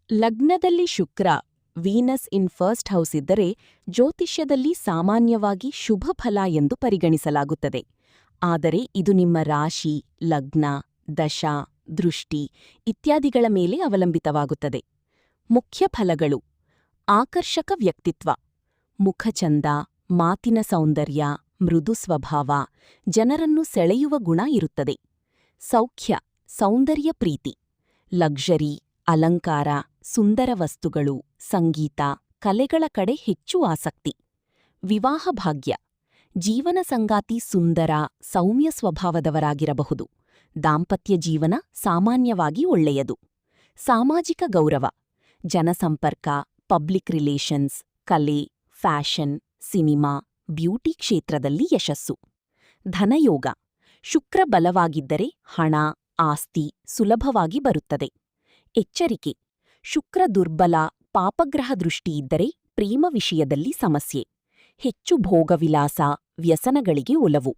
ಲಗ್ನದಲ್ಲಿ ಶುಕ್ರ Venus in first house ಇದ್ದರೆ ಜ್ಯೋತಿಷ್ಯದಲ್ಲಿ ಸಾಮಾನ್ಯವಾಗಿ ಶುಭ ಫಲ ಎಂದು ಪರಿಗಣಿಸಲಾಗುತ್ತದೆ. ಆದರೆ ಇದು ನಿಮ್ಮ ರಾಶಿ, ಲಗ್ನ, ದಶಾ, ದೃಷ್ಟಿ ಇತ್ಯಾದಿಗಳ ಮೇಲೆ ಅವಲಂಬಿತವಾಗುತ್ತದೆ. ಮುಖ್ಯ ಫಲಗಳು: ಆಕರ್ಷಕ ವ್ಯಕ್ತಿತ್ವ, ಮುಖಚಂದ, ಮಾತಿನ ಸೌಂದರ್ಯ, ಮೃದು ಸ್ವಭಾವ, ಜನರನ್ನು ಸೆಳೆಯುವ ಗುಣ ಇರುತ್ತದೆ. ಸೌಖ್ಯ, ಸೌಂದರ್ಯ ಪ್ರೀತಿ, ಲಕ್ಸರಿ, ಅಲಂಕಾರ, ಸುಂದರ ವಸ್ತುಗಳು, ಸಂಗೀತ, ಕಲೆಗಳ ಕಡೆ ಹೆಚ್ಚು ಆಸಕ್ತಿ. ವಿವಾಹ ಭಾಗ್ಯ, ಜೀವನ ಸಂಗಾತಿ ಸುಂದರ, ಸೌಮ್ಯ ಸ್ವಭಾವದವರಾಗಿರಬಹುದು. ದಾಂಪತ್ಯ ಜೀವನ ಸಾಮಾನ್ಯವಾಗಿ ಒಳ್ಳೆಯದು. ಸಾಮಾಜಿಕ ಗೌರವ, ಜನಸಂಪರ್ಕ, ಪಬ್ಲಿಕ್ ರಿಲೇಷನ್ಸ್, ಕಲೆ, ಫ್ಯಾಷನ್, ಸಿನಿಮಾ, ಬ್ಯೂಟಿ ಕ್ಷೇತ್ರದಲ್ಲಿ ಯಶಸ್ಸು. ಧನಯೋಗ, ಶುಕ್ರ ಬಲವಾಗಿದ್ದರೆ ಹಣ, ಆಸ್ತಿ ಸುಲಭವಾಗಿ ಬರುತ್ತದೆ. ಎಚ್ಚರಿಕೆ: ಶುಕ್ರ ದುರ್ಬಲ, ಪಾಪಗ್ರಹ ದೃಷ್ಟಿಯಿದ್ದರೆ ಪ್ರೇಮ ವಿಷಯದಲ್ಲಿ ಸಮಸ್ಯೆ. ಹೆಚ್ಚು ಭೋಗವಿಲಾಸ, ವ್ಯಸನಗಳಿಗೆ ಒಲವು.